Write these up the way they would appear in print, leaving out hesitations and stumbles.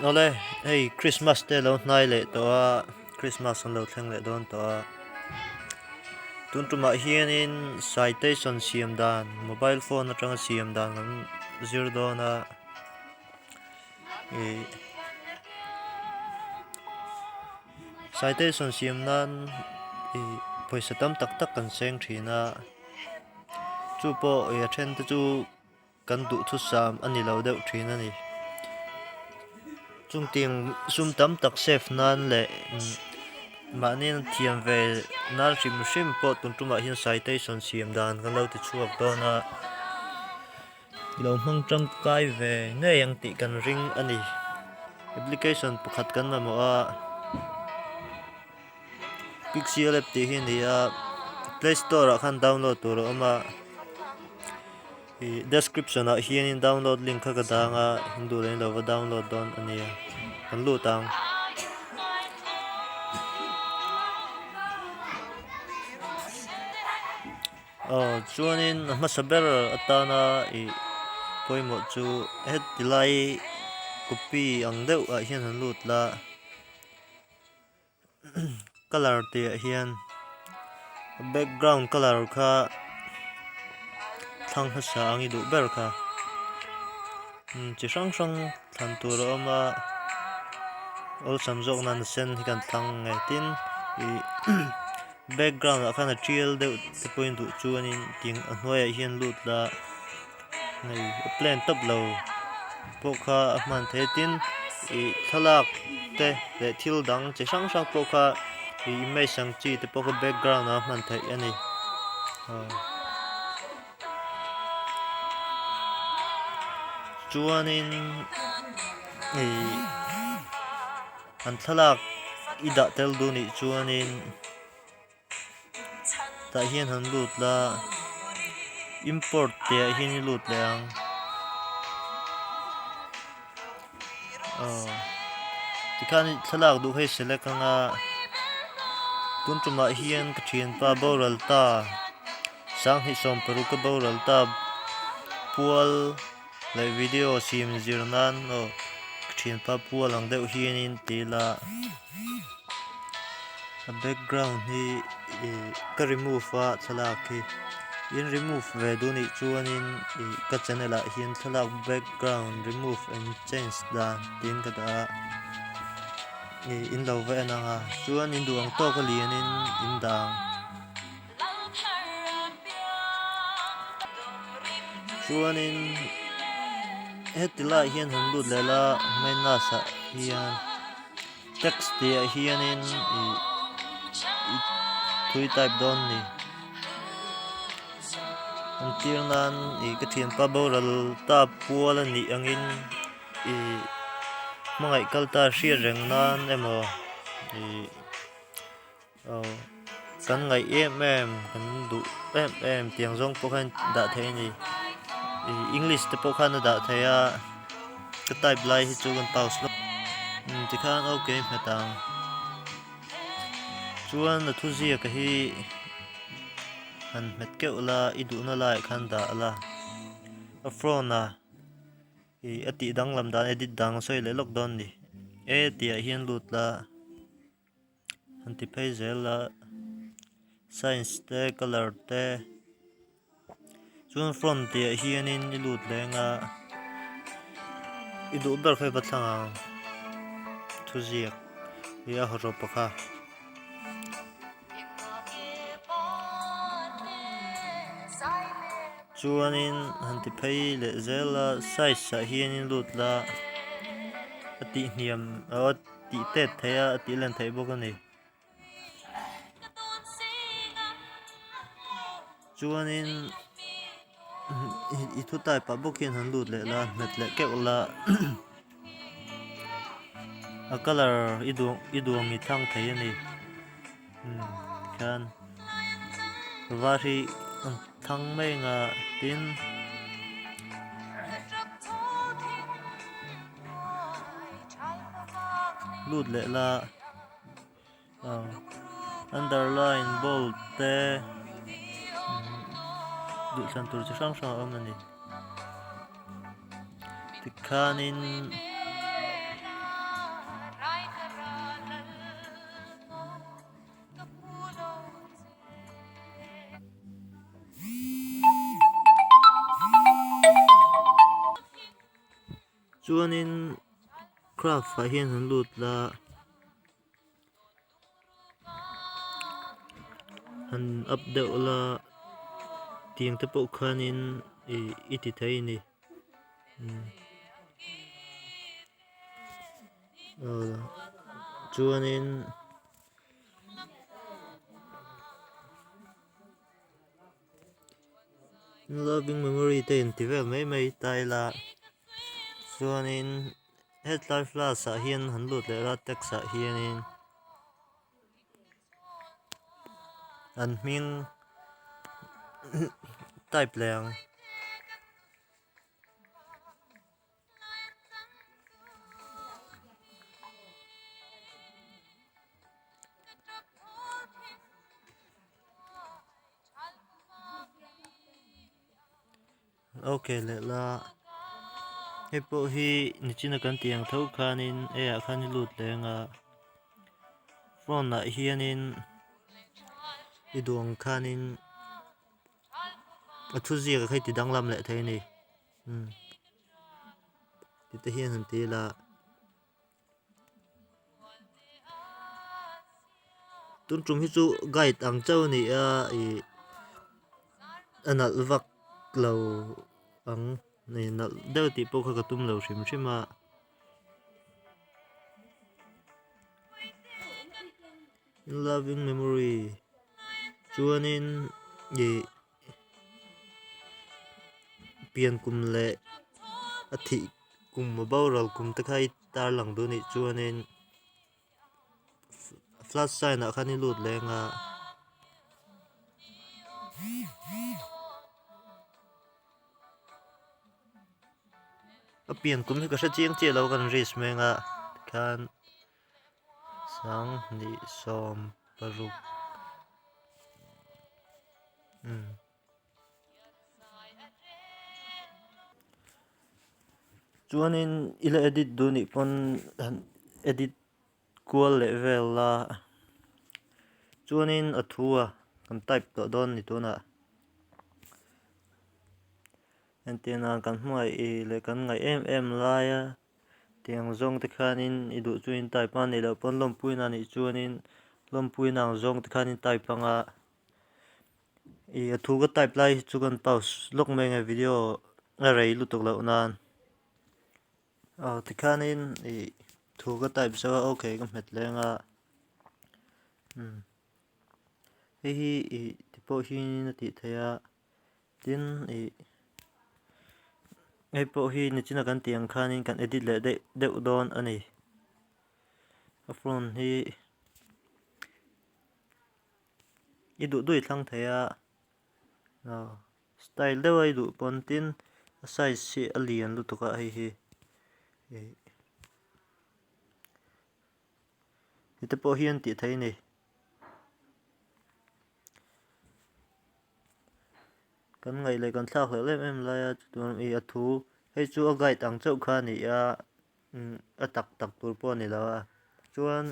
Ole, hey, Christmas te lo nai le to Christmas on lo thleng le don to tun tuma hian in citation siam dan mobile phone atanga siam dan kan zir dona e citation siam nan e poisa tam tak tak kan seng thina chu po e then te chu kan du thu sam ani lo deuh thina ni chung ting sum tam tak safe nan le manin thiam ve nar hrim po tun tuma hian citation siam dan kan lo ti chuak dona lo hmang tang kai ve nge yang ti kan ring ani application pakhat kan ma mo a pixel app ti hi ni a play store a khan download tur oma i description a hian in download link kha ka danga hindu len lo wa download don ani kan lu tang chuanin masaber atana i poimo chu het tilai copy ang deuh a hian han lut la color te hian background color kha thang hasa angi du ber kha chi sang sang than tur oma ol samjok nan sen hi kan thang nge tin i background a khana trial deuh te point du chuanin ting a hnuai a hian lut la ngai plan top lo pokha a man the tin i thalak te le thil dang chi sang sang pokha i image sang chi te pokha background a man the ani chuanin i an thalak ida tel du ni chuanin ta hian han lut la import te hian lut leang tikhan thalak du hei select anga tun tuma hian ka thian pa boral ta sang hi som peru ka boral ta pual le video sim zirnan ka thian pa pual ang deuh hian in tila background hi ka remove a thalak hi in remove ve du ni chuanin ka channel a hian thalak background remove and change dan tin ka da in lo ve ananga chuan in duang to ka lian in dang chuanin hetila hian han lut lela main na sa hian text te hian in thui type don ni antir nan ka thian pa boral ta pual ani angin mangai kalta hria reng nan emo kan ngai kan du tiang zong pokhan da the ni english te pokhan da theya ka type lai hi chu kan pause lo tikhan okay metang chuan na thu zia ka hi han met keula idu na lai khan da la afrona ati dang lam dan edit dang soi le lockdown ni ti a hian lut la anti phaser la science te color te chuan front ti a hian in lut lenga idu ber khai bathanga thu zia ya horo pakha chuanin hanti phei le zela size sa hian in lut la ati hniam ti te theya ati len thei bok ani chuanin i thu tai pa bokin han lut le la met le ke la a color idung mi thang thei ani khan vari thang mai nga tin lut le la underline bold te du san tur chi sang sang am ani tikhanin chuanin craft fa hian han lut la han update la tiang te pawh khanin i ti thei ni chuanin loving memory te in ti vel mai tai la chuanin headlight flash ah hian han lut le ra text ah hianin an hming type leng okay le la hei pawh hi nichina kan tiang tho khanin a khan lut lenga phone ah hianin iduang khanin a thu zia ka khai ti danglam le thei ni ti te hian han ti la tun tum hi chu guide ang chau ni a anal vak lo ang nei nal deuh ti pawh kha ka tum lo hrim hrim a loving memory chuanin pian kum le a thi kum ma boral kum te khai tar lang du ni chuanin flash sign ah khani lut lenga a pian kum hi ka hre chiang che lo kan ris menga khan sang ni som paruk chuanin ila edit du ni pon edit kual le vel la chuanin a thua kan type to don ni tuna antina kan hmai le kan ngai em la ya tiang zong te khanin i du chuin type an nei lo pon lom puina ni chuanin lom puina zong te khanin type anga a thu ka type lai chu kan pause lok mai nge video a rei lu tuk lo nan ti khanin thu ka type so okay ka met lenga hi ti pawh hi na ti theia tin hei pawh hi nichina kan tiang khanin kan edit le deuh dawn ani a phone hi i du dui thlang theia style deuh ai du pon tin a size hi a lian lu tuka hei hi te pawh hian ti thei ni kan ngai le kan thlak hle em la ya chuan a thu hei chu a guide ang chauh kha ni a tak tur pawh ni lo a chuan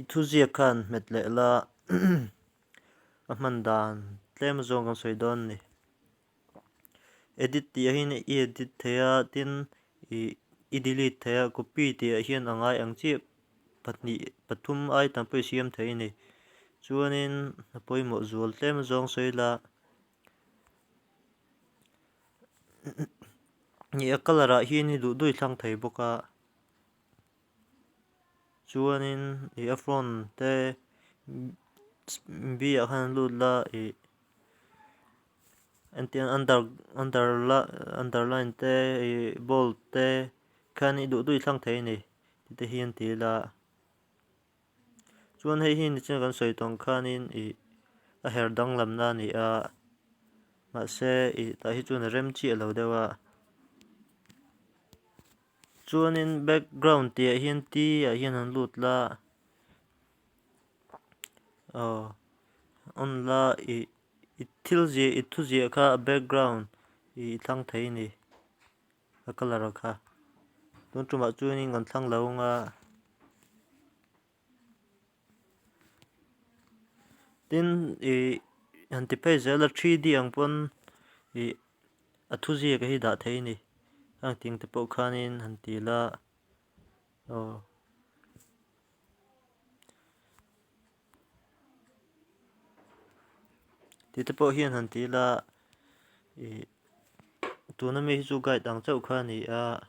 thu zia khan met le la a hman dan tlem zawng kan sawi dawn ni edit ti a hin i edit theia tin i delete theia copy ti a hian angai ang chi pathum ai tampui siam thei ni chuanin a pawimawh zual tlem zawng sawi la a colour ah hian i duh dui thlang thei bawk a chuanin a font te b ah khan lut la antian underline te bold te khan i duh dui thlang thei ni ti hian ti la chuan hei hi nichina kan sawi tawng khanin a her dang lam na ni a mahse tah hi chuan a rem chi a lo deuh a chuanin background ti ah hian ti ah hian an lut la on la thil zia i thu zia kha background thlang thei ni a colour kha tun tumah chuanin kan thlang lo nga tin han ti phei zel a 3D ang pon thu gì cái hi đã thấy nè ang tiếng te pawh khanin han ti la ti te pawh hian han ti la tuna mi hi chu guide ang chauh kha ni a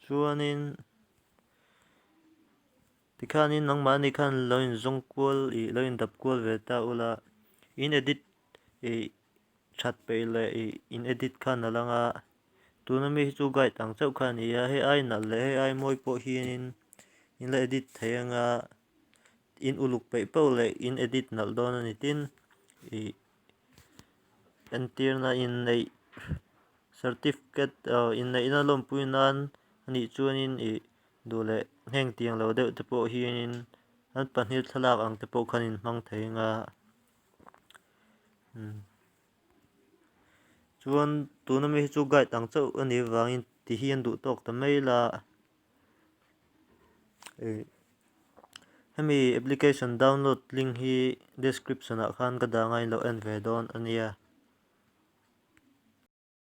chuanin tikhanin nangmah ni khan lo in zawng kual lo in dap kual ve ta ula in edit that pe le in edit khan a langa tuna mi hi chu guide ang chauh kha ni a he ai nalh le he ai mawi pawh hianin in la edit thei anga in uluk pe pawh le in edit nalh dawn ani tin en tirna in nei certificate in nei na lawm pui nan ani chuanin dule heng tiang lo deuh te pawh hianin an pahnih thlalak ang te pawh khanin hmang thei anga chuan tuna mi hi chu guide ang chauh ani wangin ti hi an duh tawk ta mai la hemi application download link hi description ah khan ka dangai lo en ve dawn ania